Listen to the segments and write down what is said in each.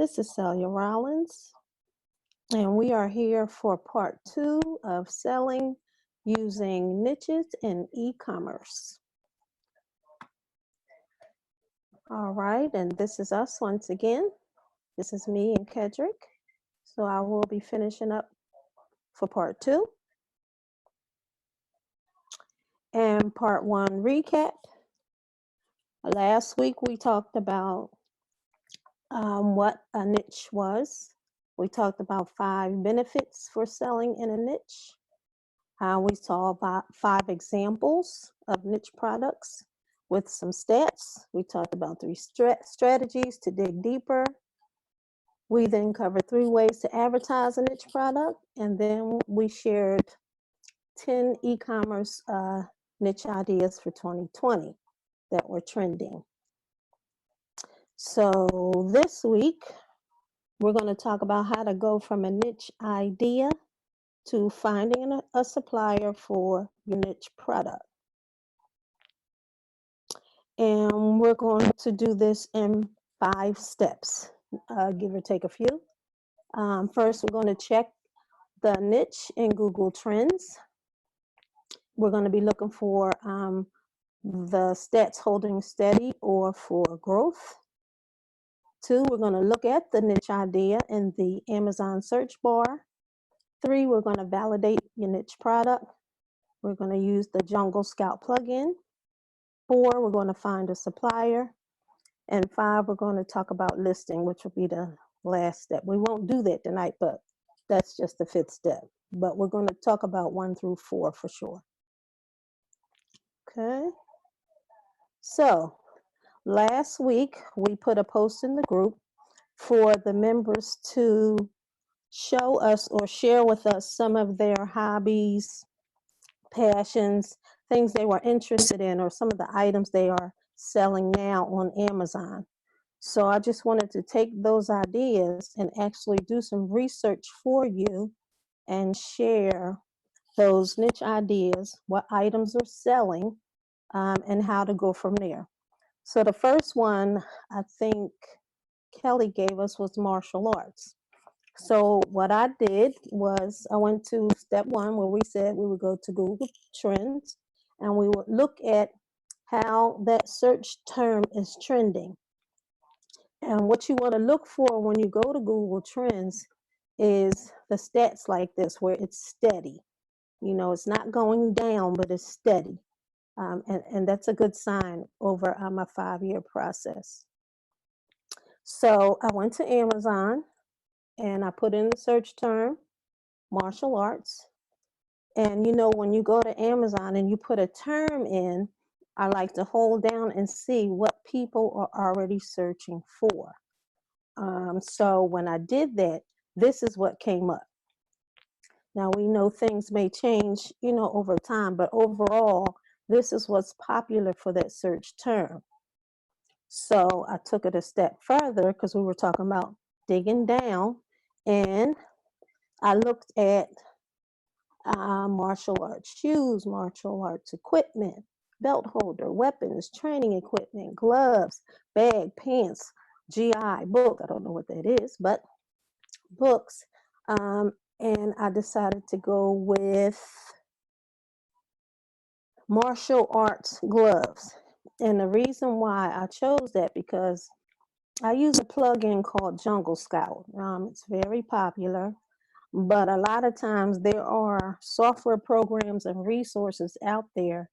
This is Celia Rollins, and we are here for part 2 of selling using niches in e-commerce. All right, and this is us once again. This is me and Kedrick. So I will be finishing up for part 2. And part 1 recap. Last week we talked about what a niche was. We talked about 5 benefits for selling in a niche. We saw about 5 examples of niche products with some stats. We talked about 3 strategies to dig deeper. We then covered 3 ways to advertise a niche product, and then we shared 10 e-commerce niche ideas for 2020 that were trending. So this week, we're going to talk about how to go from a niche idea to finding a supplier for your niche product. And we're going to do this in 5 steps, give or take a few. First, we're going to check the niche in Google Trends. We're going to be looking for the stats holding steady or for growth. 2, we're going to look at the niche idea in the Amazon search bar. 3, we're going to validate your niche product. We're going to use the Jungle Scout plugin. 4, we're going to find a supplier. And 5, we're going to talk about listing, which will be the last step. We won't do that tonight, but that's just the 5th step. But we're going to talk about 1 through 4 for sure. Okay. So last week, we put a post in the group for the members to show us or share with us some of their hobbies, passions, things they were interested in, or some of the items they are selling now on Amazon. So I just wanted to take those ideas and actually do some research for you and share those niche ideas, what items are selling, and how to go from there. So the first one I think Kelly gave us was martial arts. So what I did was I went to step 1 where we said we would go to Google Trends and we would look at how that search term is trending. And what you want to look for when you go to Google Trends is the stats like this, where it's steady. You know, it's not going down, but it's steady. And that's a good sign over a 5-year process. So I went to Amazon and I put in the search term, martial arts. And you know, when you go to Amazon and you put a term in, I like to hold down and see what people are already searching for. So when I did that, this is what came up. Now we know things may change, you know, over time, but overall, this is what's popular for that search term. So I took it a step further because we were talking about digging down, and I looked at martial arts shoes, martial arts equipment, belt holder, weapons, training equipment, gloves, bag, pants, GI, book. I don't know what that is, but books. And I decided to go with martial arts gloves. And the reason why I chose that because I use a plugin called Jungle Scout. It's very popular, but a lot of times there are software programs and resources out there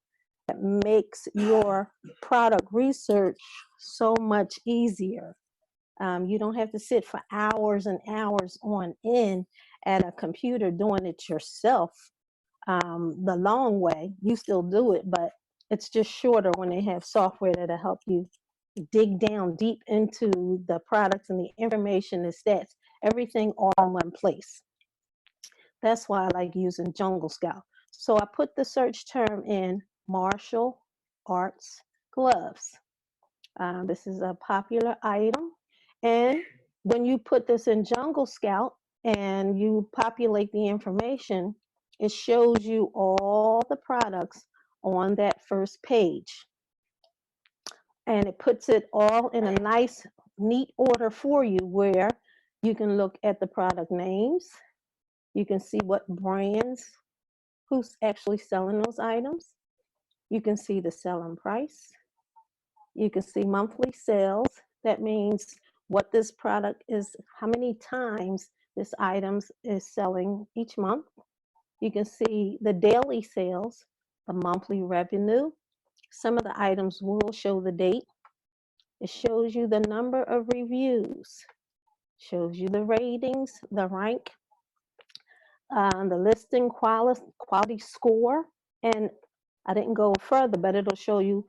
that makes your product research so much easier. You don't have to sit for hours and hours on end at a computer doing it yourself the long way. You still do it, but it's just shorter when they have software that'll help you dig down deep into the products and the information, the stats, everything all in one place. That's why I like using Jungle Scout. So I put the search term in martial arts gloves. This is a popular item. And when you put this in Jungle Scout and you populate the information, it shows you all the products on that first page. And it puts it all in a nice neat order for you where you can look at the product names, you can see what brands, who's actually selling those items, you can see the selling price, you can see monthly sales. That means what this product is, how many times this item is selling each month. You can see the daily sales, the monthly revenue. Some of the items will show the date. It shows you the number of reviews, shows you the ratings, the rank, the listing quality score. And I didn't go further, but it'll show you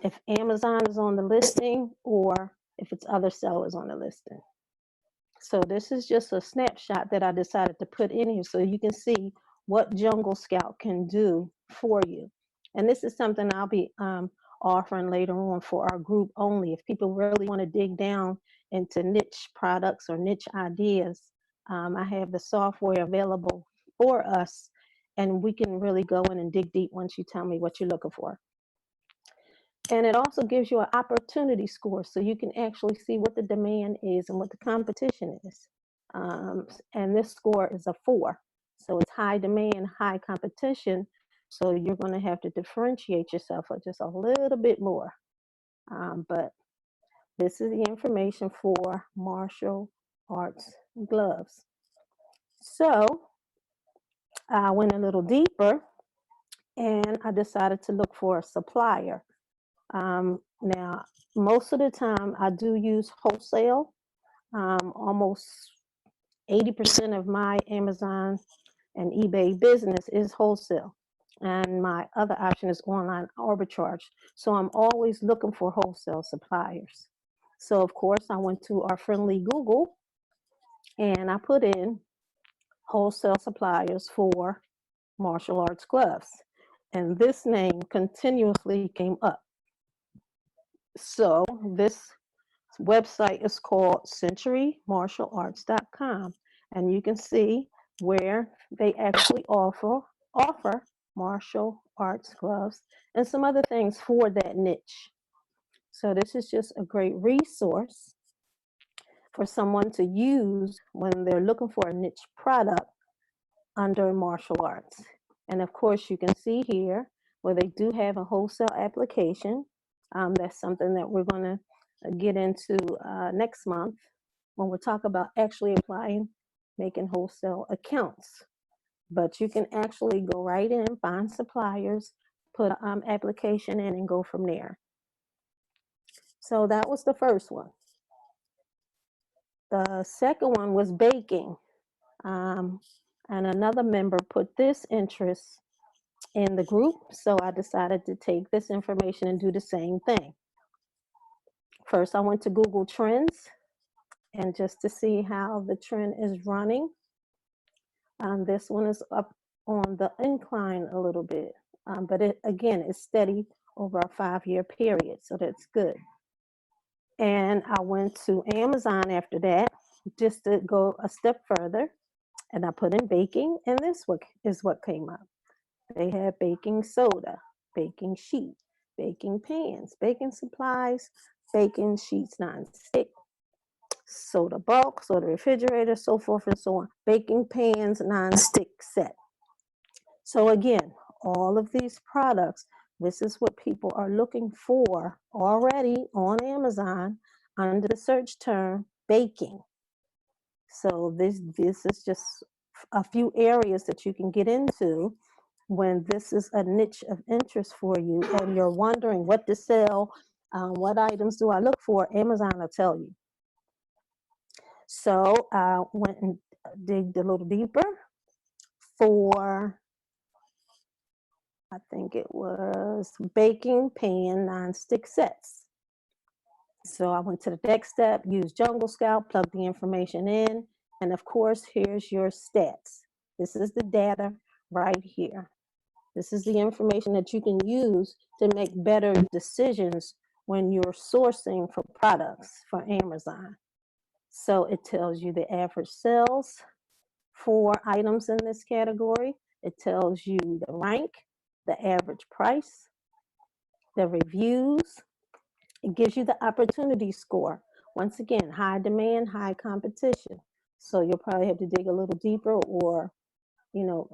if Amazon is on the listing or if it's other sellers on the listing. So this is just a snapshot that I decided to put in here so you can see what Jungle Scout can do for you. And this is something I'll be offering later on for our group only. If people really want to dig down into niche products or niche ideas, I have the software available for us, and we can really go in and dig deep once you tell me what you're looking for. And it also gives you an opportunity score so you can actually see what the demand is and what the competition is. And this score is a 4. So it's high demand, high competition. So you're going to have to differentiate yourself just a little bit more. But this is the information for martial arts gloves. So I went a little deeper and I decided to look for a supplier. Now, most of the time I do use wholesale. Almost 80% of my Amazon and eBay business is wholesale. And my other option is online arbitrage. So I'm always looking for wholesale suppliers. So of course I went to our friendly Google and I put in wholesale suppliers for martial arts gloves. And this name continuously came up. So this website is called centurymartialarts.com, and you can see where they actually offer martial arts gloves and some other things for that niche. So this is just a great resource for someone to use when they're looking for a niche product under martial arts. And of course, you can see here where they do have a wholesale application. That's something that we're going to get into next month when we talk about actually applying, making wholesale accounts. But you can actually go right in, find suppliers, put an application in, and go from there. So that was the first one. The second one was baking. And another member put this interest in the group, so I decided to take this information and do the same thing. First, I went to Google Trends, and just to see how the trend is running. This one is up on the incline a little bit, but it again is steady over a 5-year period, so that's good. And I went to Amazon after that just to go a step further, and I put in baking, and this is what came up. They have baking soda, baking sheet, baking pans, baking supplies, baking sheets non-stick, soda bulk, soda refrigerator, so forth and so on. Baking pans non-stick set. So again, all of these products, this is what people are looking for already on Amazon under the search term baking. So this is just a few areas that you can get into when this is a niche of interest for you and you're wondering what to sell, what items do I look for, Amazon will tell you. So I went and digged a little deeper for, I think it was baking pan non-stick sets. So I went to the next step, used Jungle Scout, plugged the information in, and of course, here's your stats. This is the data right here. This is the information that you can use to make better decisions when you're sourcing for products for Amazon. So it tells you the average sales for items in this category. It tells you the rank, the average price, the reviews. It gives you the opportunity score. Once again, high demand, high competition. So you'll probably have to dig a little deeper, or, you know,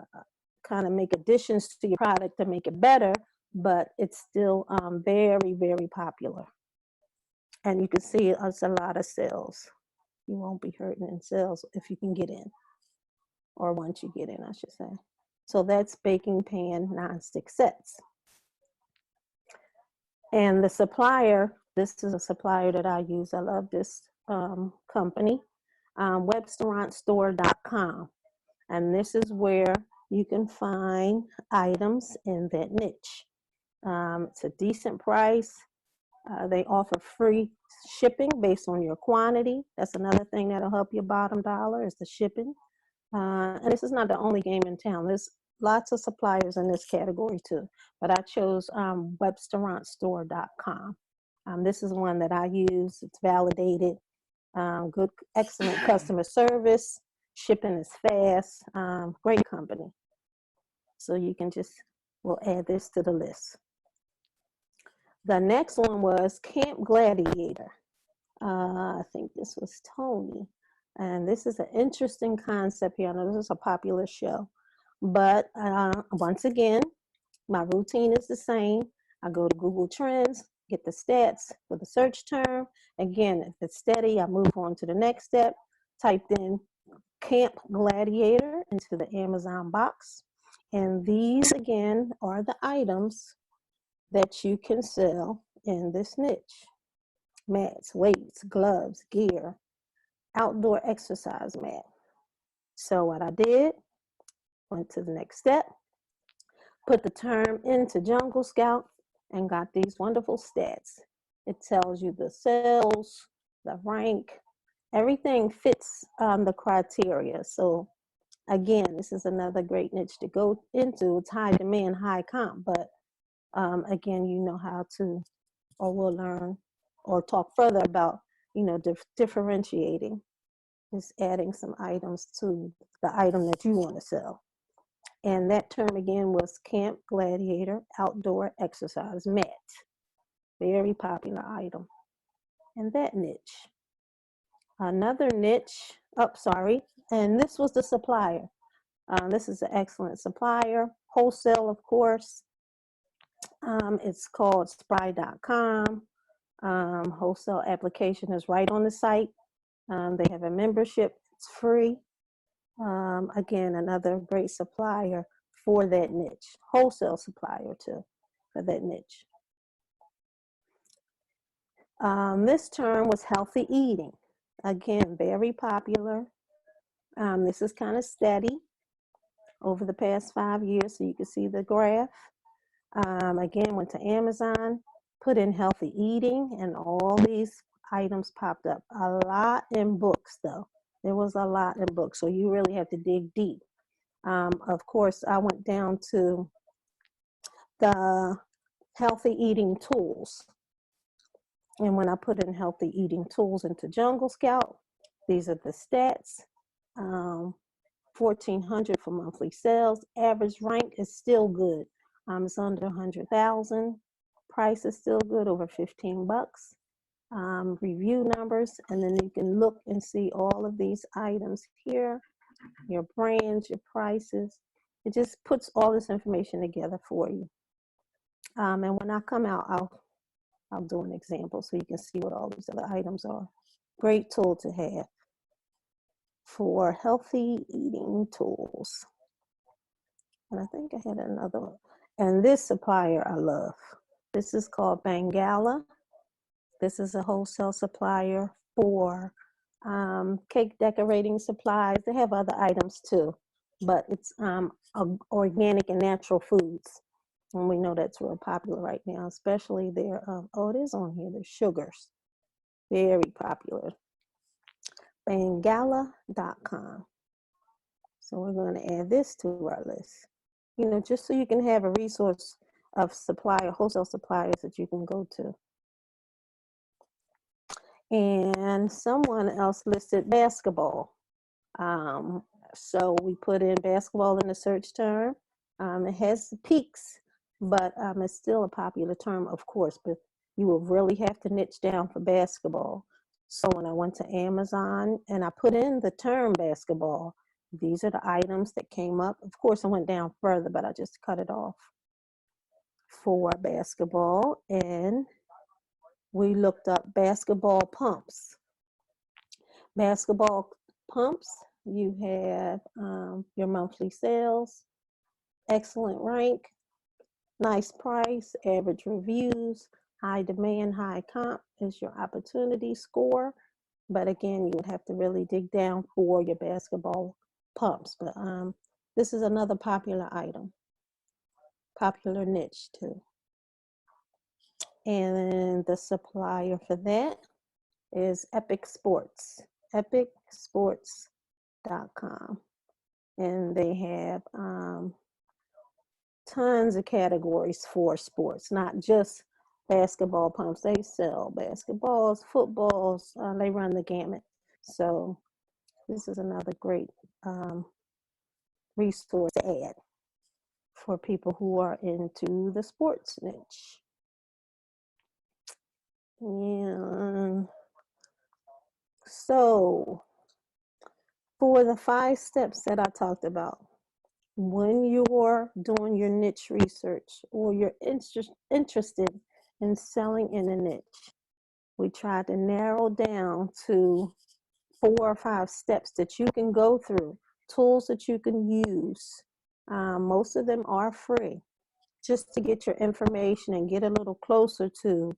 kind of make additions to your product to make it better, but it's still very, very popular. And you can see it's a lot of sales. You won't be hurting in sales if you can get in, or once you get in, I should say. So that's baking pan nonstick sets. And the supplier, this is a supplier that I use. I love this company, webstaurantstore.com. And this is where you can find items in that niche. It's a decent price. They offer free shipping based on your quantity. That's another thing that'll help your bottom dollar, is the shipping. And this is not the only game in town. There's lots of suppliers in this category too, but I chose webstaurantstore.com. This is one that I use. It's validated, good, excellent customer service. Shipping is fast, great company. So you can just, we'll add this to the list. The next one was Camp Gladiator. I think this was Tony. And this is an interesting concept here. I know this is a popular show, but once again, my routine is the same. I go to Google Trends, get the stats for the search term. Again, if it's steady, I move on to the next step. Typed in Camp Gladiator into the Amazon box. And these, again, are the items that you can sell in this niche. Mats, weights, gloves, gear, outdoor exercise mat. So what I did, went to the next step, put the term into Jungle Scout, and got these wonderful stats. It tells you the sales, the rank, everything fits the criteria. So again, this is another great niche to go into. It's high demand, high comp, but again, you know how to, or we'll learn or talk further about, you know, differentiating, is adding some items to the item that you want to sell. And that term again was Camp Gladiator Outdoor Exercise Mat. Very popular item in that niche. Another niche, and this was the supplier. This is an excellent supplier, wholesale, of course. It's called spry.com. Wholesale application is right on the site. They have a membership, it's free. Again, another great supplier for that niche, wholesale supplier too, for that niche. This term was healthy eating. Again, very popular. This is kind of steady over the past 5 years, so you can see the graph. Again, went to Amazon, put in healthy eating, and all these items popped up. A lot in books, though. There was a lot in books, so you really have to dig deep. Of course, I went down to the healthy eating tools. And when I put in healthy eating tools into Jungle Scout, these are the stats. 1,400 for monthly sales. Average rank is still good. It's under 100,000. Price is still good, over 15 bucks. Review numbers, and then you can look and see all of these items here, your brands, your prices. It just puts all this information together for you. And when I come out, I'll do an example so you can see what all these other items are. Great tool to have for healthy eating tools. And I think I had another one. And this supplier I love. This is called Bangala. This is a wholesale supplier for cake decorating supplies. They have other items too, but it's organic and natural foods. And we know that's real popular right now, especially their, oh, it is on here, their sugars. Very popular. Bangala.com. So we're going to add this to our list. You know, just so you can have a resource of supplier, wholesale suppliers that you can go to. And someone else listed basketball. So we put in basketball in the search term. It has peaks, but it's still a popular term, of course, but you will really have to niche down for basketball. So when I went to Amazon and I put in the term basketball, these are the items that came up. Of course, I went down further, but I just cut it off for basketball. And we looked up basketball pumps. Basketball pumps, you have your monthly sales, excellent rank, nice price, average reviews, high demand, high comp is your opportunity score. But again, you would have to really dig down for your basketball pumps. But this is another popular item, popular niche too. And the supplier for that is Epic Sports, epicsports.com. And they have tons of categories for sports, not just basketball pumps. They sell basketballs, footballs, they run the gamut. So this is another great resource to add for people who are into the sports niche. And so for the 5 steps that I talked about, when you're doing your niche research or you're interested in selling in a niche, we try to narrow down to 4 or 5 steps that you can go through, tools that you can use. Most of them are free, just to get your information and get a little closer to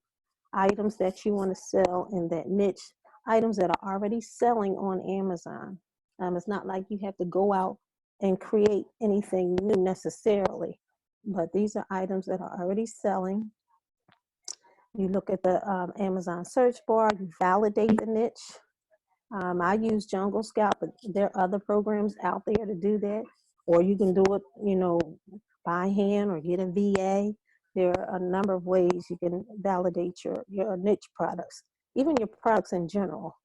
items that you want to sell in that niche, items that are already selling on Amazon. It's not like you have to go out and create anything new necessarily, but these are items that are already selling. You look at the Amazon search bar, you validate the niche. I use Jungle Scout, but there are other programs out there to do that, or you can do it, by hand or get a VA. There are a number of ways you can validate your niche products, even your products in general.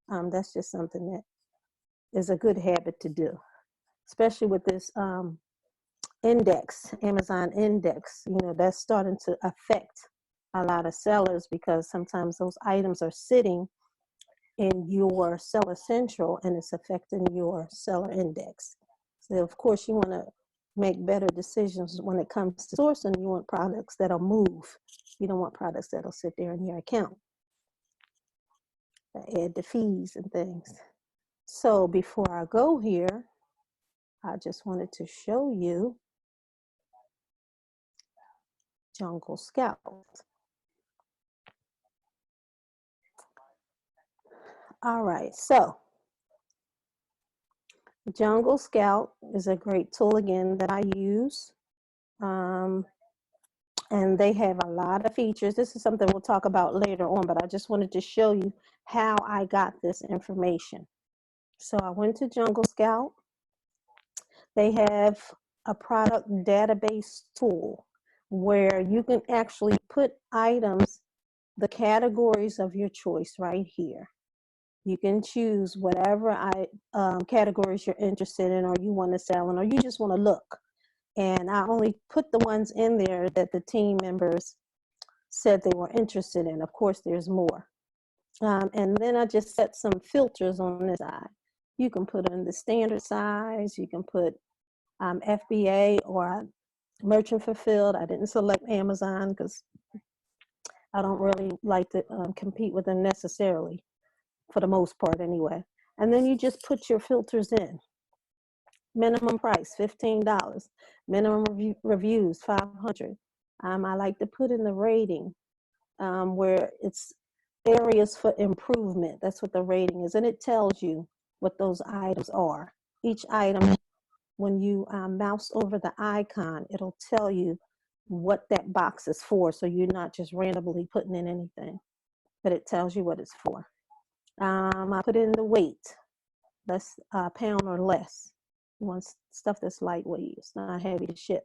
That's just something that is a good habit to do, especially with this index, Amazon index. That's starting to affect a lot of sellers because sometimes those items are sitting in your seller central and it's affecting your seller index. So of course you want to make better decisions when it comes to sourcing. You want products that'll move. You don't want products that'll sit there in your account that add the fees and things. So before I go here, I just wanted to show you Jungle Scout. All right, so Jungle Scout is a great tool again that I use. And they have a lot of features. This is something we'll talk about later on, but I just wanted to show you how I got this information. So I went to Jungle Scout. They have a product database tool where you can actually put items, the categories of your choice right here. You can choose whatever categories you're interested in or you want to sell in or you just want to look. And I only put the ones in there that the team members said they were interested in. Of course, there's more. And then I just set some filters on this side. You can put in the standard size. You can put FBA or merchant fulfilled. I didn't select Amazon because I don't really like to compete with them necessarily, for the most part anyway. And then you just put your filters in. Minimum price, $15. Minimum reviews, 500. I like to put in the rating where it's areas for improvement. That's what the rating is. And it tells you what those items are. Each item, when you mouse over the icon, it'll tell you what that box is for. So you're not just randomly putting in anything, but it tells you what it's for. I put in the weight, less pound or less. You want stuff that's lightweight, it's not heavy to ship.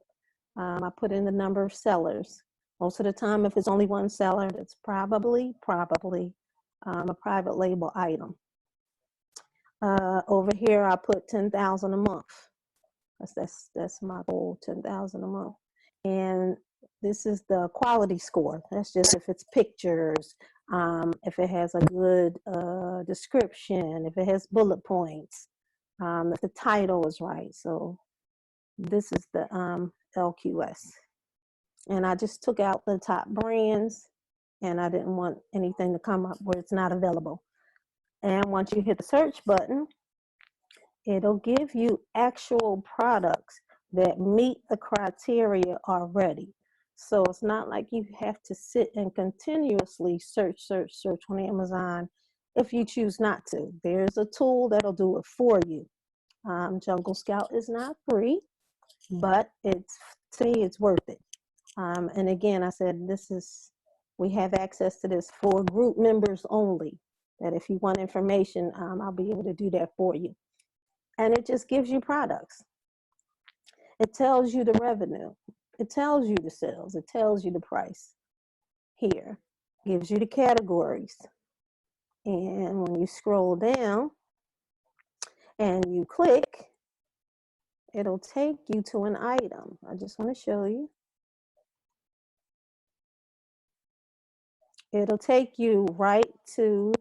I put in the number of sellers. Most of the time, if it's only one seller, it's probably a private label item. Over here, I put 10,000 a month. That's my goal, 10,000 a month. And this is the quality score. That's just if it's pictures, if it has a good description, if it has bullet points, if the title is right. So this is the LQS. And I just took out the top brands, and I didn't want anything to come up where it's not available. And once you hit the search button, it'll give you actual products that meet the criteria already. So it's not like you have to sit and continuously search on Amazon if you choose not to. There's a tool that'll do it for you. Jungle Scout is not free, but to me, it's worth it. And again, I said, we have access to this for group members only, that if you want information, I'll be able to do that for you. And it just gives you products. It tells you the revenue. It tells you the sales. It tells you the price here. Gives you the categories. And when you scroll down and you click, it'll take you to an item. I just want to show you. It'll take you right to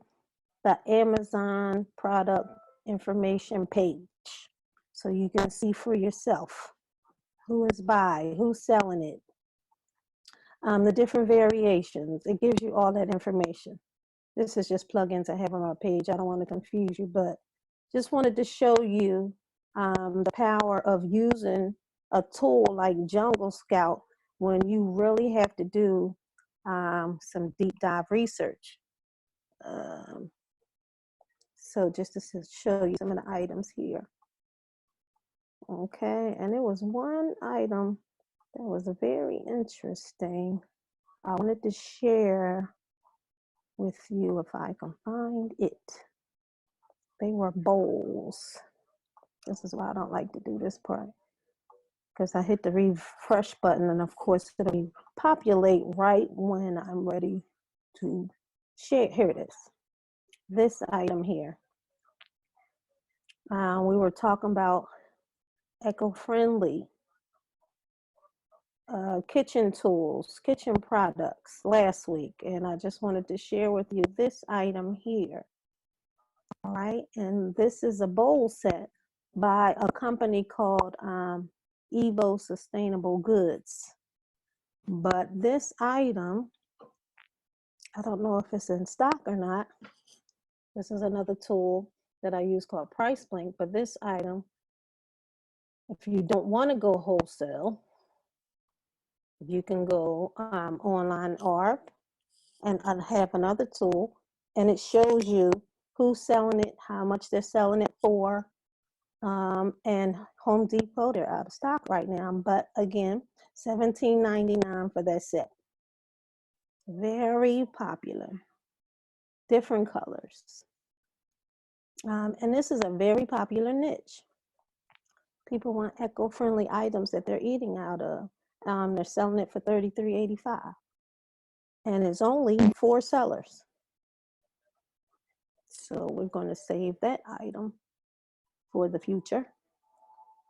the Amazon product information page. So you can see for yourself who is buying, who's selling it, the different variations. It gives you all that information. This is just plugins I have on our page. I don't want to confuse you, but just wanted to show you the power of using a tool like Jungle Scout when you really have to do some deep dive research. So just to show you some of the items here. Okay, and there was one item that was very interesting. I wanted to share with you if I can find it. They were bowls. This is why I don't like to do this part, because I hit the refresh button, and of course it'll populate right when I'm ready to share. Here it is. This item here. We were talking about eco-friendly kitchen tools, kitchen products last week, and I just wanted to share with you this item here. All right, and this is a bowl set by a company called Evo Sustainable Goods. But this item, I don't know if it's in stock or not. This is another tool that I use called Price Blink. But this item, if you don't want to go wholesale, you can go online or and have another tool, and it shows you who's selling it, how much they're selling it for. And Home Depot, they're out of stock right now. But again, $17.99 for that set. Very popular. Different colors. And this is a very popular niche. People want eco-friendly items that they're eating out of. They're selling it for $33.85. And it's only 4 sellers. So we're going to save that item for the future.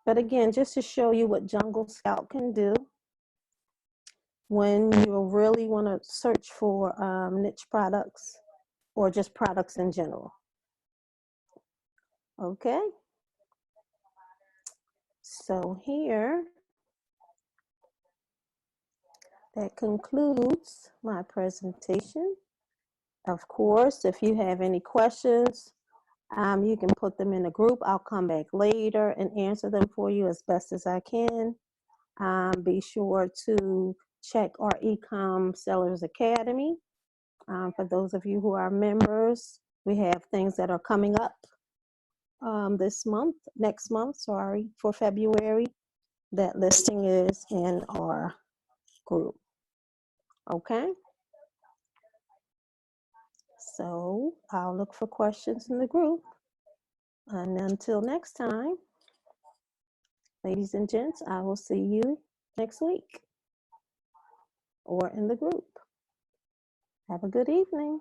But again, just to show you what Jungle Scout can do when you really want to search for niche products or just products in general. Okay. So here, that concludes my presentation. Of course, if you have any questions, you can put them in a group. I'll come back later and answer them for you as best as I can. Be sure to check our eCom Sellers Academy. For those of you who are members, we have things that are coming up next month, for February. That listing is in our group. Okay? So I'll look for questions in the group. And until next time, ladies and gents, I will see you next week or in the group. Have a good evening.